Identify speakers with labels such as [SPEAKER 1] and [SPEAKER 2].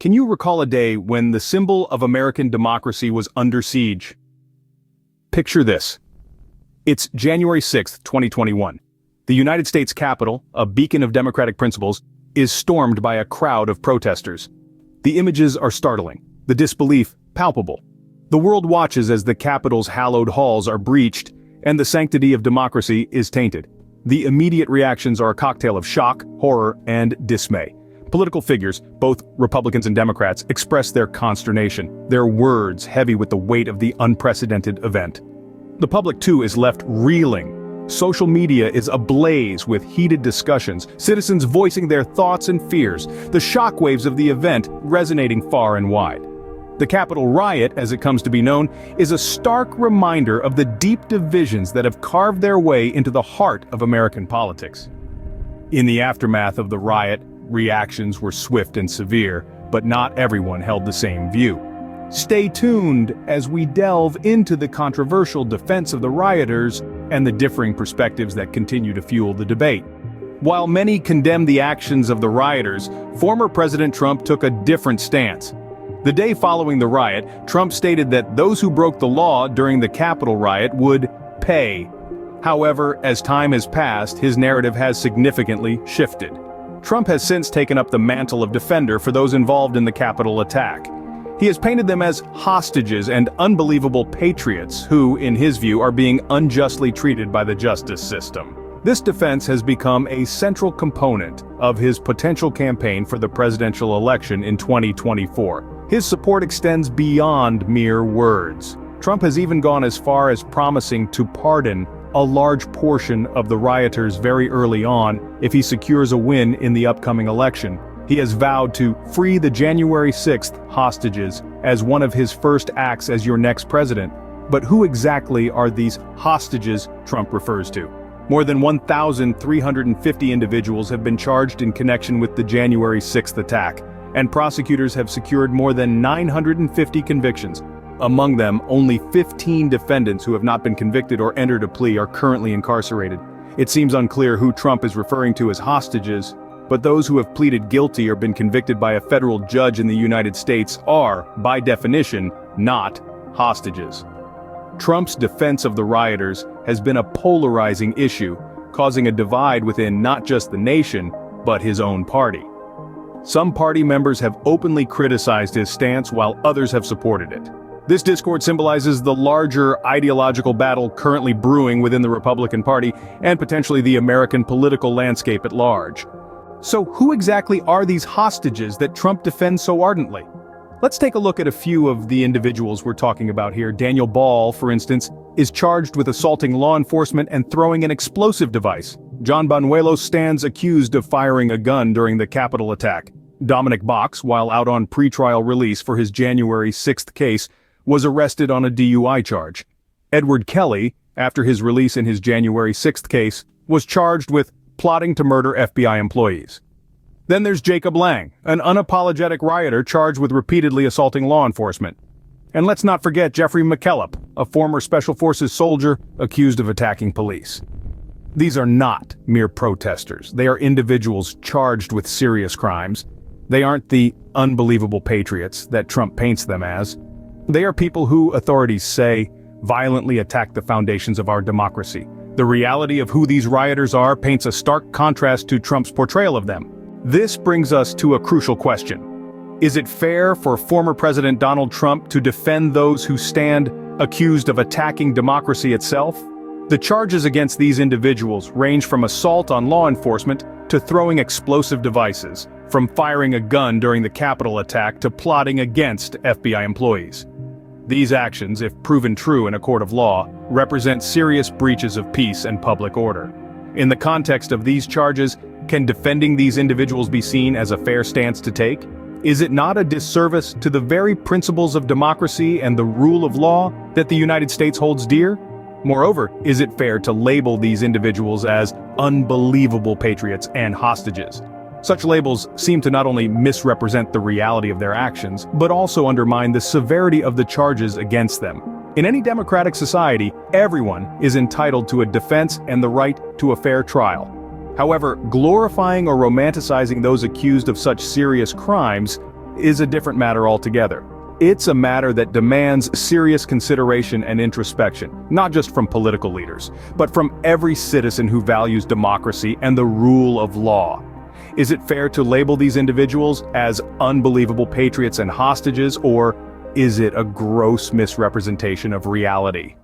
[SPEAKER 1] Can you recall a day when the symbol of American democracy was under siege? Picture this. It's January 6th, 2021. The United States Capitol, a beacon of democratic principles, is stormed by a crowd of protesters. The images are startling, the disbelief palpable. The world watches as the Capitol's hallowed halls are breached, and the sanctity of democracy is tainted. The immediate reactions are a cocktail of shock, horror, and dismay. Political figures, both Republicans and Democrats, express their consternation, their words heavy with the weight of the unprecedented event. The public, too, is left reeling. Social media is ablaze with heated discussions, citizens voicing their thoughts and fears, the shockwaves of the event resonating far and wide. The Capitol riot, as it comes to be known, is a stark reminder of the deep divisions that have carved their way into the heart of American politics. In the aftermath of the riot, reactions were swift and severe, but not everyone held the same view. Stay tuned as we delve into the controversial defense of the rioters and the differing perspectives that continue to fuel the debate. While many condemned the actions of the rioters, former President Trump took a different stance. The day following the riot, Trump stated that those who broke the law during the Capitol riot would pay. However, as time has passed, his narrative has significantly shifted. Trump has since taken up the mantle of defender for those involved in the Capitol attack. He has painted them as hostages and unbelievable patriots who, in his view, are being unjustly treated by the justice system. This defense has become a central component of his potential campaign for the presidential election in 2024. His support extends beyond mere words. Trump has even gone as far as promising to pardon a large portion of the rioters very early on if he secures a win in the upcoming election. He has vowed to free the January 6th hostages as one of his first acts as your next president. But who exactly are these hostages Trump refers to? More than 1,350 individuals have been charged in connection with the January 6th attack, and prosecutors have secured more than 950 convictions. Among them, only 15 defendants who have not been convicted or entered a plea are currently incarcerated. It seems unclear who Trump is referring to as hostages, but those who have pleaded guilty or been convicted by a federal judge in the United States are, by definition, not hostages. Trump's defense of the rioters has been a polarizing issue, causing a divide within not just the nation, but his own party. Some party members have openly criticized his stance while others have supported it. This discord symbolizes the larger ideological battle currently brewing within the Republican Party and potentially the American political landscape at large. So who exactly are these hostages that Trump defends so ardently? Let's take a look at a few of the individuals we're talking about here. Daniel Ball, for instance, is charged with assaulting law enforcement and throwing an explosive device. John Banuelos stands accused of firing a gun during the Capitol attack. Dominic Box, while out on pretrial release for his January 6th case, was arrested on a DUI charge. Edward Kelly, after his release in his January 6th case, was charged with plotting to murder FBI employees. Then there's Jacob Lang, an unapologetic rioter charged with repeatedly assaulting law enforcement. And let's not forget Jeffrey McKellop, a former Special Forces soldier accused of attacking police. These are not mere protesters. They are individuals charged with serious crimes. They aren't the unbelievable patriots that Trump paints them as. They are people who, authorities say, violently attack the foundations of our democracy. The reality of who these rioters are paints a stark contrast to Trump's portrayal of them. This brings us to a crucial question. Is it fair for former President Donald Trump to defend those who stand accused of attacking democracy itself? The charges against these individuals range from assault on law enforcement to throwing explosive devices, from firing a gun during the Capitol attack to plotting against FBI employees. These actions, if proven true in a court of law, represent serious breaches of peace and public order. In the context of these charges, can defending these individuals be seen as a fair stance to take? Is it not a disservice to the very principles of democracy and the rule of law that the United States holds dear? Moreover, is it fair to label these individuals as unbelievable patriots and hostages? Such labels seem to not only misrepresent the reality of their actions, but also undermine the severity of the charges against them. In any democratic society, everyone is entitled to a defense and the right to a fair trial. However, glorifying or romanticizing those accused of such serious crimes is a different matter altogether. It's a matter that demands serious consideration and introspection, not just from political leaders, but from every citizen who values democracy and the rule of law. Is it fair to label these individuals as unbelievable patriots and hostages, or is it a gross misrepresentation of reality?